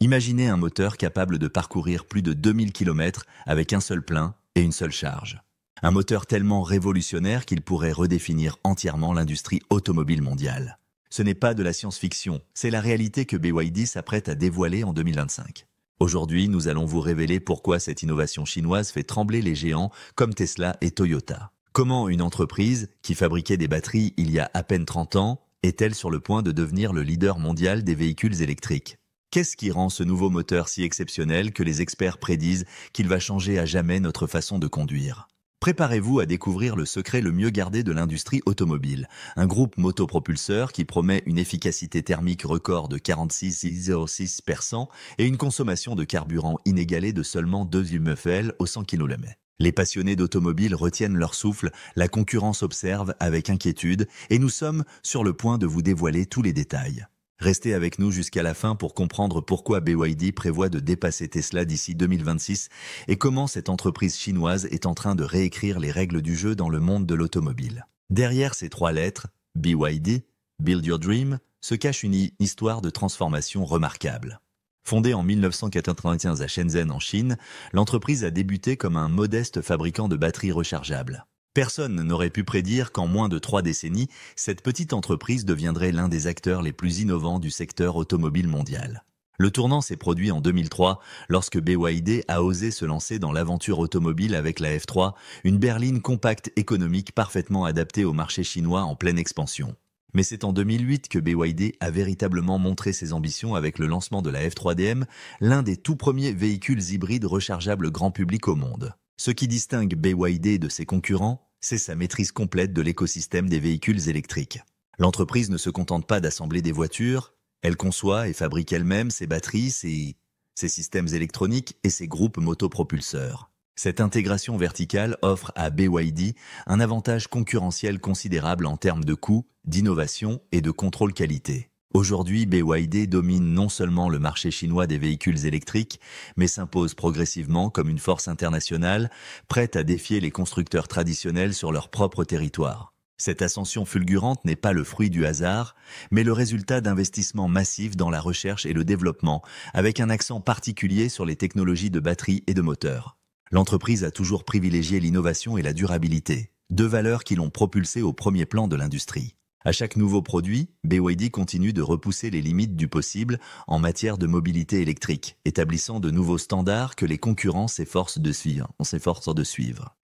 Imaginez un moteur capable de parcourir plus de 2000 km avec un seul plein et une seule charge. Un moteur tellement révolutionnaire qu'il pourrait redéfinir entièrement l'industrie automobile mondiale. Ce n'est pas de la science-fiction, c'est la réalité que BYD s'apprête à dévoiler en 2025. Aujourd'hui, nous allons vous révéler pourquoi cette innovation chinoise fait trembler les géants comme Tesla et Toyota. Comment une entreprise qui fabriquait des batteries il y a à peine 30 ans est-elle sur le point de devenir le leader mondial des véhicules électriques? Qu'est-ce qui rend ce nouveau moteur si exceptionnel que les experts prédisent qu'il va changer à jamais notre façon de conduire? Préparez-vous à découvrir le secret le mieux gardé de l'industrie automobile, un groupe motopropulseur qui promet une efficacité thermique record de 46,06% et une consommation de carburant inégalée de seulement 2 UMFL au 100 km. Les passionnés d'automobile retiennent leur souffle, la concurrence observe avec inquiétude et nous sommes sur le point de vous dévoiler tous les détails. Restez avec nous jusqu'à la fin pour comprendre pourquoi BYD prévoit de dépasser Tesla d'ici 2026 et comment cette entreprise chinoise est en train de réécrire les règles du jeu dans le monde de l'automobile. Derrière ces 3 lettres, BYD, Build Your Dream, se cache une histoire de transformation remarquable. Fondée en 1995 à Shenzhen en Chine, l'entreprise a débuté comme un modeste fabricant de batteries rechargeables. Personne n'aurait pu prédire qu'en moins de 3 décennies, cette petite entreprise deviendrait l'un des acteurs les plus innovants du secteur automobile mondial. Le tournant s'est produit en 2003, lorsque BYD a osé se lancer dans l'aventure automobile avec la F3, une berline compacte économique parfaitement adaptée au marché chinois en pleine expansion. Mais c'est en 2008 que BYD a véritablement montré ses ambitions avec le lancement de la F3DM, l'un des tout premiers véhicules hybrides rechargeables grand public au monde. Ce qui distingue BYD de ses concurrents, c'est sa maîtrise complète de l'écosystème des véhicules électriques. L'entreprise ne se contente pas d'assembler des voitures, elle conçoit et fabrique elle-même ses batteries, ses systèmes électroniques et ses groupes motopropulseurs. Cette intégration verticale offre à BYD un avantage concurrentiel considérable en termes de coûts, d'innovation et de contrôle qualité. Aujourd'hui, BYD domine non seulement le marché chinois des véhicules électriques, mais s'impose progressivement comme une force internationale, prête à défier les constructeurs traditionnels sur leur propre territoire. Cette ascension fulgurante n'est pas le fruit du hasard, mais le résultat d'investissements massifs dans la recherche et le développement, avec un accent particulier sur les technologies de batterie et de moteur. L'entreprise a toujours privilégié l'innovation et la durabilité, 2 valeurs qui l'ont propulsée au premier plan de l'industrie. À chaque nouveau produit, BYD continue de repousser les limites du possible en matière de mobilité électrique, établissant de nouveaux standards que les concurrents s'efforcent de suivre.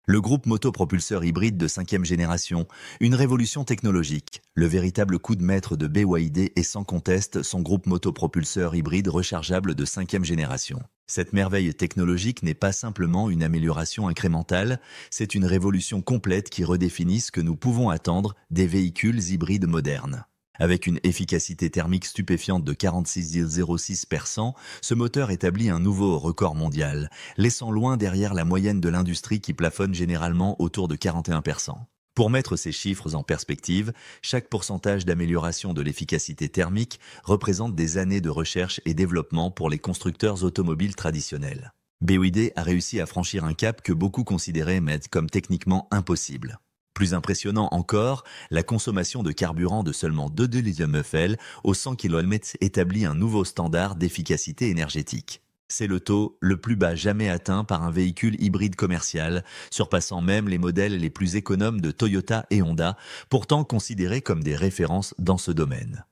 Le groupe motopropulseur hybride de 5e génération, une révolution technologique. Le véritable coup de maître de BYD est sans conteste son groupe motopropulseur hybride rechargeable de 5e génération. Cette merveille technologique n'est pas simplement une amélioration incrémentale, c'est une révolution complète qui redéfinit ce que nous pouvons attendre des véhicules hybrides modernes. Avec une efficacité thermique stupéfiante de 46,06%, ce moteur établit un nouveau record mondial, laissant loin derrière la moyenne de l'industrie qui plafonne généralement autour de 41%. Pour mettre ces chiffres en perspective, chaque pourcentage d'amélioration de l'efficacité thermique représente des années de recherche et développement pour les constructeurs automobiles traditionnels. BYD a réussi à franchir un cap que beaucoup considéraient comme techniquement impossible. Plus impressionnant encore, la consommation de carburant de seulement 2 UMFL au 100 km établit un nouveau standard d'efficacité énergétique. C'est le taux le plus bas jamais atteint par un véhicule hybride commercial, surpassant même les modèles les plus économes de Toyota et Honda, pourtant considérés comme des références dans ce domaine.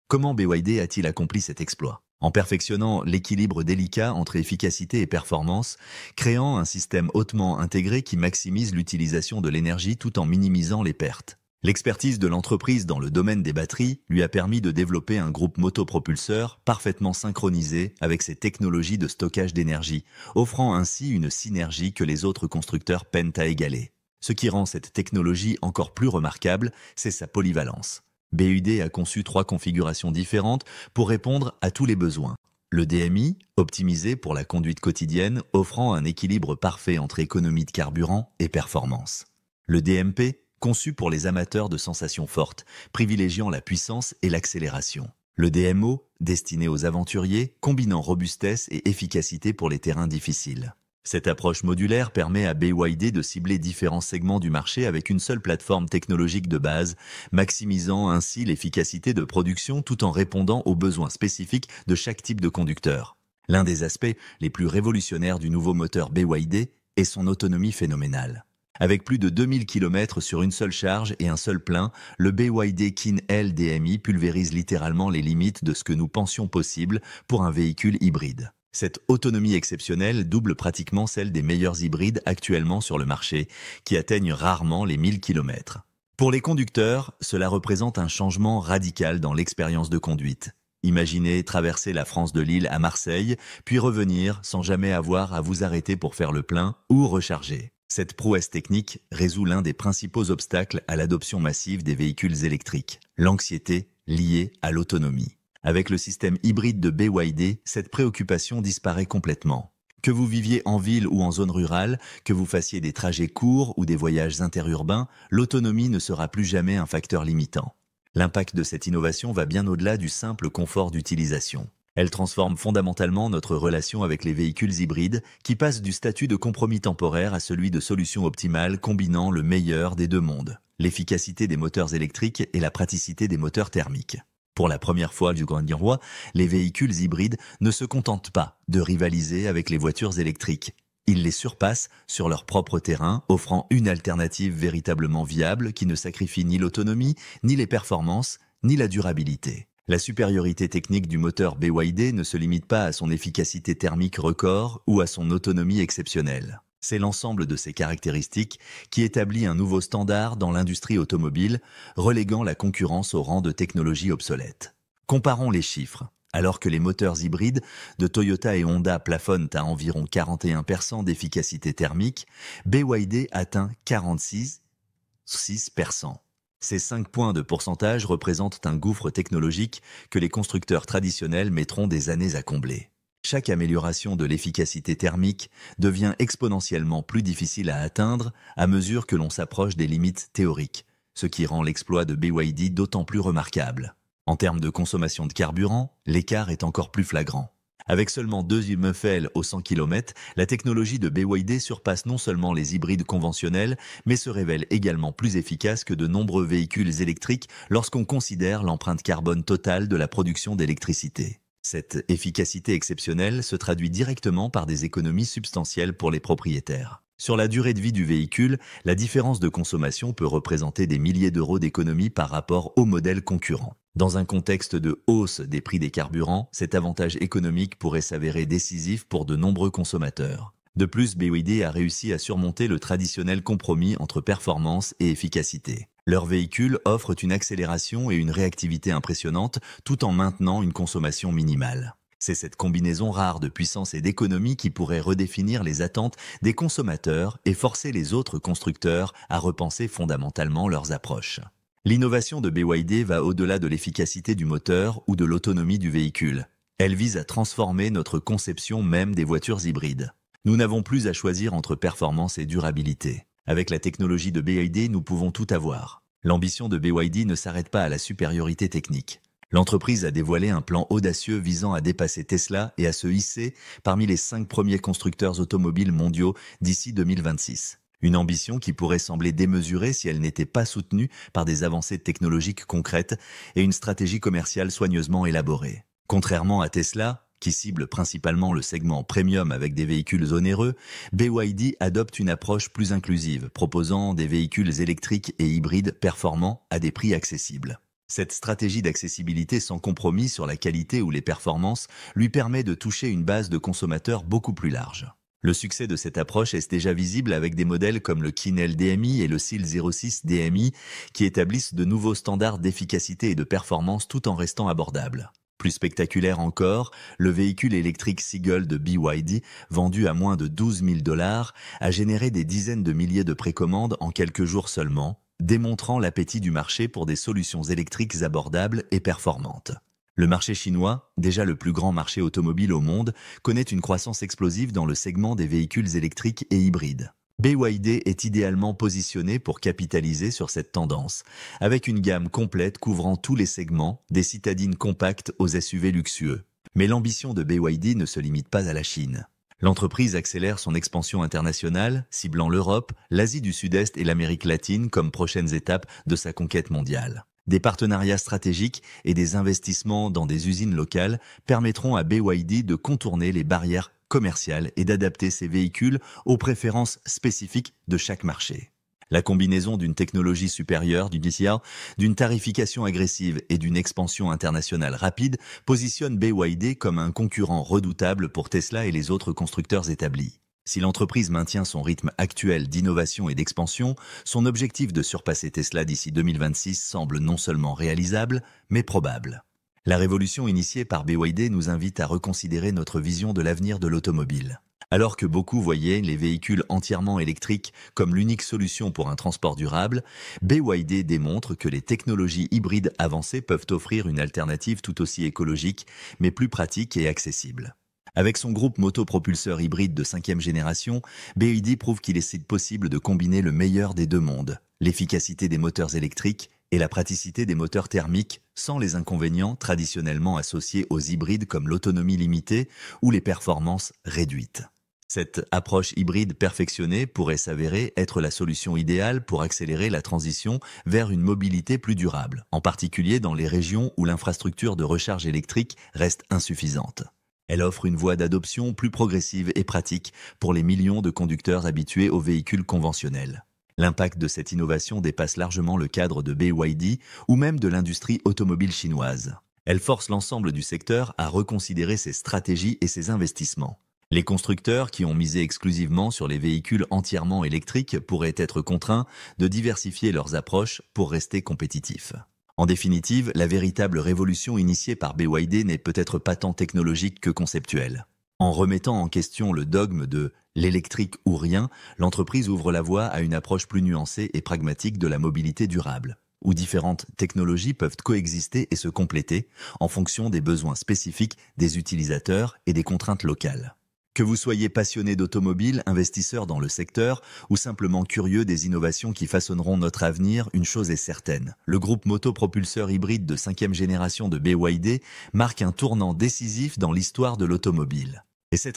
Comment BYD a-t-il accompli cet exploit? En perfectionnant l'équilibre délicat entre efficacité et performance, créant un système hautement intégré qui maximise l'utilisation de l'énergie tout en minimisant les pertes. L'expertise de l'entreprise dans le domaine des batteries lui a permis de développer un groupe motopropulseur parfaitement synchronisé avec ses technologies de stockage d'énergie, offrant ainsi une synergie que les autres constructeurs peinent à égaler. Ce qui rend cette technologie encore plus remarquable, c'est sa polyvalence. BYD a conçu 3 configurations différentes pour répondre à tous les besoins. Le DMI, optimisé pour la conduite quotidienne, offrant un équilibre parfait entre économie de carburant et performance. Le DMP, conçu pour les amateurs de sensations fortes, privilégiant la puissance et l'accélération. Le DMO, destiné aux aventuriers, combinant robustesse et efficacité pour les terrains difficiles. Cette approche modulaire permet à BYD de cibler différents segments du marché avec une seule plateforme technologique de base, maximisant ainsi l'efficacité de production tout en répondant aux besoins spécifiques de chaque type de conducteur. L'un des aspects les plus révolutionnaires du nouveau moteur BYD est son autonomie phénoménale. Avec plus de 2000 km sur une seule charge et un seul plein, le BYD Kin LDMI pulvérise littéralement les limites de ce que nous pensions possible pour un véhicule hybride. Cette autonomie exceptionnelle double pratiquement celle des meilleurs hybrides actuellement sur le marché, qui atteignent rarement les 1000 km. Pour les conducteurs, cela représente un changement radical dans l'expérience de conduite. Imaginez traverser la France de Lille à Marseille, puis revenir sans jamais avoir à vous arrêter pour faire le plein ou recharger. Cette prouesse technique résout l'un des principaux obstacles à l'adoption massive des véhicules électriques, l'anxiété liée à l'autonomie. Avec le système hybride de BYD, cette préoccupation disparaît complètement. Que vous viviez en ville ou en zone rurale, que vous fassiez des trajets courts ou des voyages interurbains, l'autonomie ne sera plus jamais un facteur limitant. L'impact de cette innovation va bien au-delà du simple confort d'utilisation. Elle transforme fondamentalement notre relation avec les véhicules hybrides qui passent du statut de compromis temporaire à celui de solution optimale combinant le meilleur des deux mondes, l'efficacité des moteurs électriques et la praticité des moteurs thermiques. Pour la première fois du Grand Roi, les véhicules hybrides ne se contentent pas de rivaliser avec les voitures électriques. Ils les surpassent sur leur propre terrain, offrant une alternative véritablement viable qui ne sacrifie ni l'autonomie, ni les performances, ni la durabilité. La supériorité technique du moteur BYD ne se limite pas à son efficacité thermique record ou à son autonomie exceptionnelle. C'est l'ensemble de ces caractéristiques qui établit un nouveau standard dans l'industrie automobile, reléguant la concurrence au rang de technologie obsolète. Comparons les chiffres. Alors que les moteurs hybrides de Toyota et Honda plafonnent à environ 41% d'efficacité thermique, BYD atteint 46,6%. Ces 5 points de pourcentage représentent un gouffre technologique que les constructeurs traditionnels mettront des années à combler. Chaque amélioration de l'efficacité thermique devient exponentiellement plus difficile à atteindre à mesure que l'on s'approche des limites théoriques, ce qui rend l'exploit de BYD d'autant plus remarquable. En termes de consommation de carburant, l'écart est encore plus flagrant. Avec seulement 2 MFL au 100 km, la technologie de BYD surpasse non seulement les hybrides conventionnels, mais se révèle également plus efficace que de nombreux véhicules électriques lorsqu'on considère l'empreinte carbone totale de la production d'électricité. Cette efficacité exceptionnelle se traduit directement par des économies substantielles pour les propriétaires. Sur la durée de vie du véhicule, la différence de consommation peut représenter des milliers d'euros d'économie par rapport aux modèles concurrents. Dans un contexte de hausse des prix des carburants, cet avantage économique pourrait s'avérer décisif pour de nombreux consommateurs. De plus, BYD a réussi à surmonter le traditionnel compromis entre performance et efficacité. Leurs véhicules offrent une accélération et une réactivité impressionnantes tout en maintenant une consommation minimale. C'est cette combinaison rare de puissance et d'économie qui pourrait redéfinir les attentes des consommateurs et forcer les autres constructeurs à repenser fondamentalement leurs approches. L'innovation de BYD va au-delà de l'efficacité du moteur ou de l'autonomie du véhicule. Elle vise à transformer notre conception même des voitures hybrides. Nous n'avons plus à choisir entre performance et durabilité. Avec la technologie de BYD, nous pouvons tout avoir. L'ambition de BYD ne s'arrête pas à la supériorité technique. L'entreprise a dévoilé un plan audacieux visant à dépasser Tesla et à se hisser parmi les 5 premiers constructeurs automobiles mondiaux d'ici 2026. Une ambition qui pourrait sembler démesurée si elle n'était pas soutenue par des avancées technologiques concrètes et une stratégie commerciale soigneusement élaborée. Contrairement à Tesla, qui cible principalement le segment premium avec des véhicules onéreux, BYD adopte une approche plus inclusive, proposant des véhicules électriques et hybrides performants à des prix accessibles. Cette stratégie d'accessibilité sans compromis sur la qualité ou les performances lui permet de toucher une base de consommateurs beaucoup plus large. Le succès de cette approche est déjà visible avec des modèles comme le Kin LDMI et le SEAL 06 DMI qui établissent de nouveaux standards d'efficacité et de performance tout en restant abordables. Plus spectaculaire encore, le véhicule électrique Seagull de BYD, vendu à moins de 12 000 $, a généré des dizaines de milliers de précommandes en quelques jours seulement, démontrant l'appétit du marché pour des solutions électriques abordables et performantes. Le marché chinois, déjà le plus grand marché automobile au monde, connaît une croissance explosive dans le segment des véhicules électriques et hybrides. BYD est idéalement positionné pour capitaliser sur cette tendance, avec une gamme complète couvrant tous les segments, des citadines compactes aux SUV luxueux. Mais l'ambition de BYD ne se limite pas à la Chine. L'entreprise accélère son expansion internationale, ciblant l'Europe, l'Asie du Sud-Est et l'Amérique latine comme prochaines étapes de sa conquête mondiale. Des partenariats stratégiques et des investissements dans des usines locales permettront à BYD de contourner les barrières commerciales et d'adapter ses véhicules aux préférences spécifiques de chaque marché. La combinaison d'une technologie supérieure, d'une tarification agressive et d'une expansion internationale rapide positionne BYD comme un concurrent redoutable pour Tesla et les autres constructeurs établis. Si l'entreprise maintient son rythme actuel d'innovation et d'expansion, son objectif de surpasser Tesla d'ici 2026 semble non seulement réalisable, mais probable. La révolution initiée par BYD nous invite à reconsidérer notre vision de l'avenir de l'automobile. Alors que beaucoup voyaient les véhicules entièrement électriques comme l'unique solution pour un transport durable, BYD démontre que les technologies hybrides avancées peuvent offrir une alternative tout aussi écologique, mais plus pratique et accessible. Avec son groupe motopropulseur hybride de 5e génération, BYD prouve qu'il est possible de combiner le meilleur des deux mondes, l'efficacité des moteurs électriques et la praticité des moteurs thermiques, sans les inconvénients traditionnellement associés aux hybrides comme l'autonomie limitée ou les performances réduites. Cette approche hybride perfectionnée pourrait s'avérer être la solution idéale pour accélérer la transition vers une mobilité plus durable, en particulier dans les régions où l'infrastructure de recharge électrique reste insuffisante. Elle offre une voie d'adoption plus progressive et pratique pour les millions de conducteurs habitués aux véhicules conventionnels. L'impact de cette innovation dépasse largement le cadre de BYD ou même de l'industrie automobile chinoise. Elle force l'ensemble du secteur à reconsidérer ses stratégies et ses investissements. Les constructeurs qui ont misé exclusivement sur les véhicules entièrement électriques pourraient être contraints de diversifier leurs approches pour rester compétitifs. En définitive, la véritable révolution initiée par BYD n'est peut-être pas tant technologique que conceptuelle. En remettant en question le dogme de « l'électrique ou rien », l'entreprise ouvre la voie à une approche plus nuancée et pragmatique de la mobilité durable, où différentes technologies peuvent coexister et se compléter en fonction des besoins spécifiques des utilisateurs et des contraintes locales. Que vous soyez passionné d'automobile, investisseur dans le secteur ou simplement curieux des innovations qui façonneront notre avenir, une chose est certaine. Le groupe motopropulseur hybride de 5e génération de BYD marque un tournant décisif dans l'histoire de l'automobile. Et cette